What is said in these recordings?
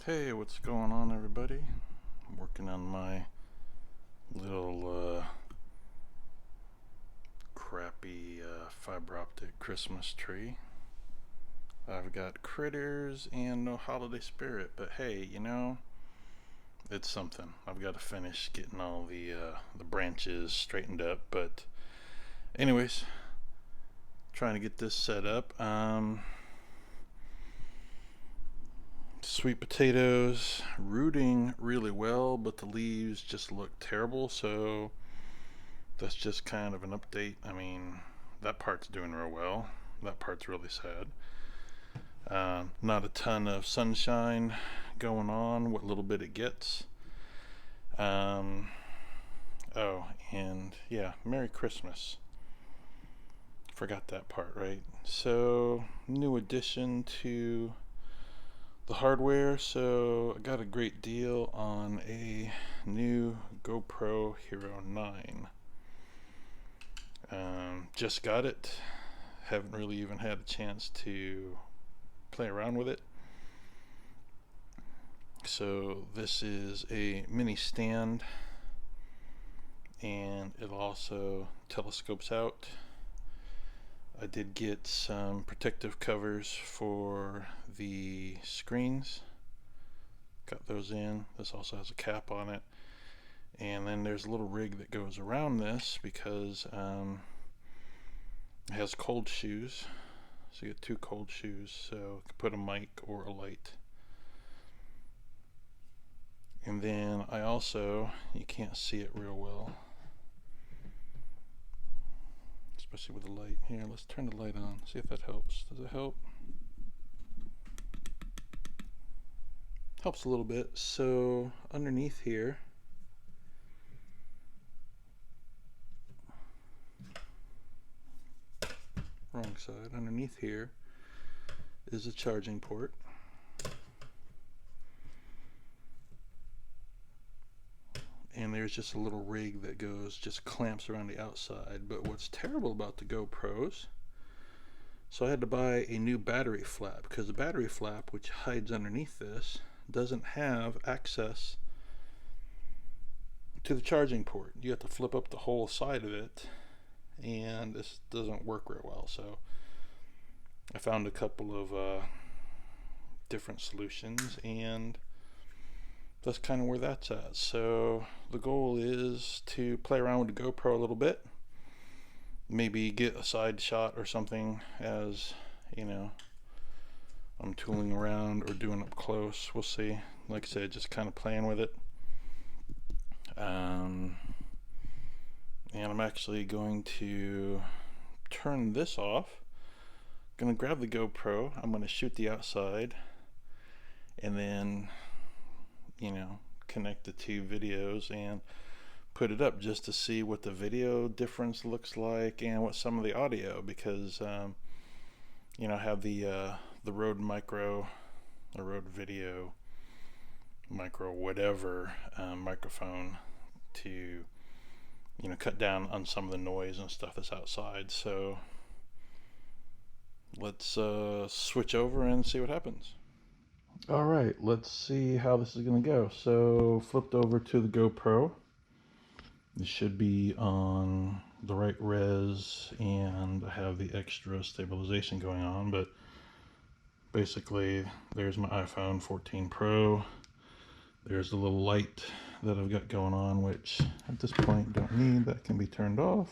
Hey, what's going on, everybody? I'm working on my little crappy fiber optic Christmas tree. I've got critters and no holiday spirit, but hey, it's something. I've got to finish getting all the branches straightened up, but anyways, trying to get this set up. Sweet potatoes rooting really well, but the leaves just look terrible, so that's just kind of an update. I mean, that part's doing real well. That part's really sad. Not a ton of sunshine going on, what little bit it gets. Oh, and yeah, Merry Christmas. Forgot that part, right? So, new addition to the hardware. So, I got a great deal on a new GoPro Hero 9. Just got it. Haven't really even had a chance to play around with it. So this is a mini stand, and it also telescopes out. I did get some protective covers for the screens. Got those in. This also has a cap on it. And then there's a little rig that goes around this because it has cold shoes. So you get two cold shoes, so you can put a mic or a light. And then I also, you can't see it real well, especially with the light. Here, let's turn the light on, see if that helps. Does it help? Helps a little bit. So underneath here, wrong side, underneath here is a charging port. And there's just a little rig that just clamps around the outside. But what's terrible about the GoPros, so I had to buy a new battery flap, because the battery flap, which hides underneath this, doesn't have access to the charging port. You have to flip up the whole side of it, and this doesn't work very well. So I found a couple of different solutions, and that's kind of where that's at. So the goal is to play around with the GoPro a little bit, maybe get a side shot or something as I'm tooling around or doing up close. We'll see. Like I said, just kind of playing with it. And I'm actually going to turn this off. I'm going to grab the GoPro. I'm going to shoot the outside, and then connect the two videos and put it up just to see what the video difference looks like and what some of the audio, because I have the Rode Micro, or Rode Video Micro, whatever, microphone to cut down on some of the noise and stuff that's outside. So let's switch over and see what happens. All right, let's see how this is going to go. So flipped over to the GoPro. This should be on the right res, and I have the extra stabilization going on, but basically there's my iPhone 14 Pro. There's the little light that I've got going on, which at this point don't need. That can be turned off.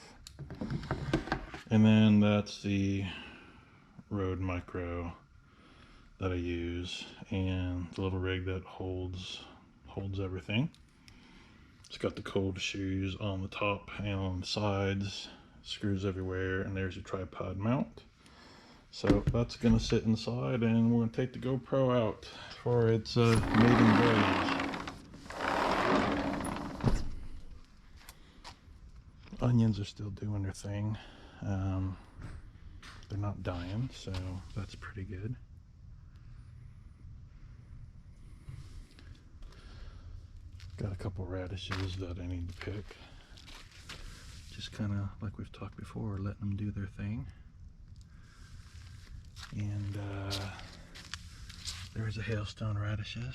And then that's the Rode Micro that I use, and the little rig that holds everything. It's got the cold shoes on the top and on the sides, screws everywhere, and there's your tripod mount. So that's gonna sit inside, and we're gonna take the GoPro out for its maiden voyage. Onions are still doing their thing. They're not dying, so that's pretty good. Got a couple radishes that I need to pick. Just kind of like we've talked before, letting them do their thing. And There's the hailstone radishes.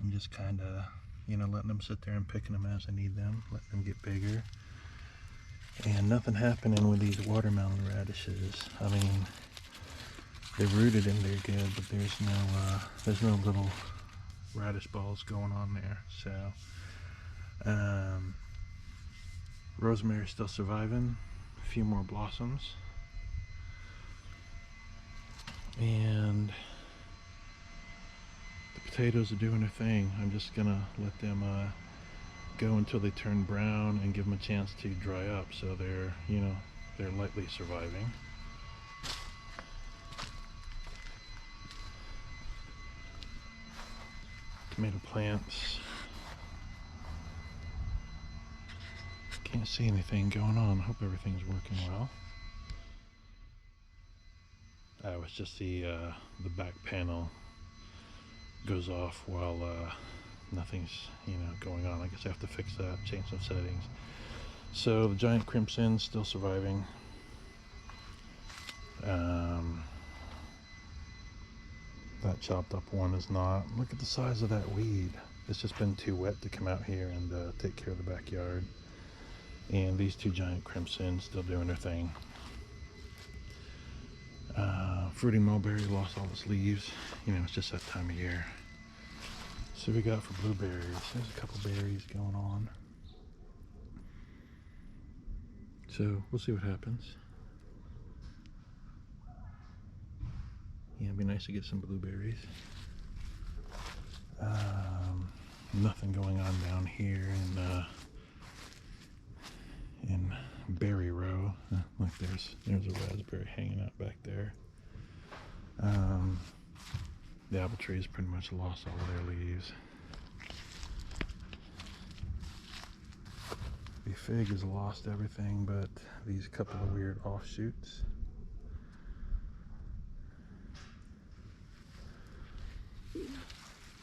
I'm just kind of, letting them sit there and picking them as I need them, letting them get bigger. And nothing happening with these watermelon radishes. I mean, they're rooted in there good, but there's no little radish balls going on there. So, rosemary's still surviving. A few more blossoms. And the potatoes are doing their thing. I'm just gonna let them go until they turn brown and give them a chance to dry up, so they're lightly surviving. Tomato plants, can't see anything going on. Hope everything's working well. It's just the back panel goes off while nothing's going on. I guess I have to fix that, change some settings. So the giant crimson's still surviving. That chopped up one is not. Look at the size of that weed. It's just been too wet to come out here and take care of the backyard. And these two giant crimsons still doing their thing. Fruity mulberry lost all its leaves. It's just that time of year. So we got for blueberries. There's a couple berries going on. So we'll see what happens. Yeah, it'd be nice to get some blueberries. Nothing going on down here in berry row. Look, there's a raspberry hanging out back there. The apple trees pretty much lost all of their leaves. The fig has lost everything but these couple of weird offshoots.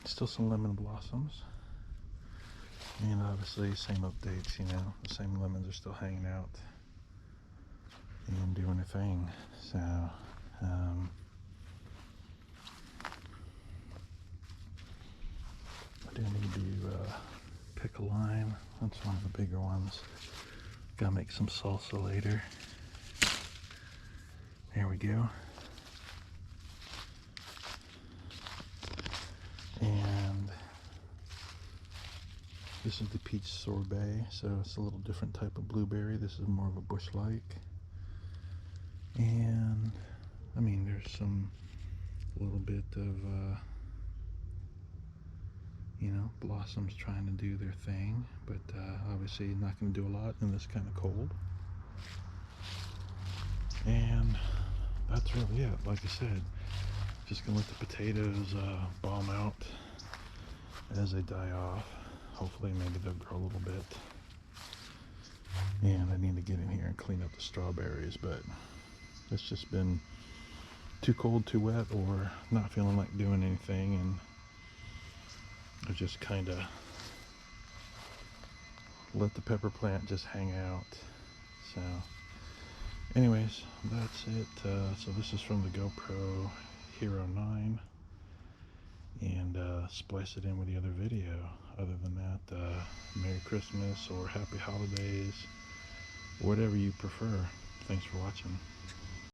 Still some lemon blossoms. And obviously same updates, the same lemons are still hanging out and doing their thing. So, I do need to pick a lime. That's one of the bigger ones. Gotta make some salsa later. There we go. And this is the peach sorbet, so it's a little different type of blueberry. This is more of a bush-like. And I mean, there's a little bit of blossoms trying to do their thing, but obviously not going to do a lot in this kind of cold. And that's really it. Like I said, just gonna let the potatoes balm out as they die off. Hopefully maybe they'll grow a little bit. And I need to get in here and clean up the strawberries, but it's just been too cold, too wet, or not feeling like doing anything, and I just kind of let the pepper plant just hang out. So anyways, that's it. So this is from the GoPro Hero 9, and splice it in with the other video. Other than that, Merry Christmas or Happy Holidays, whatever you prefer. Thanks for watching.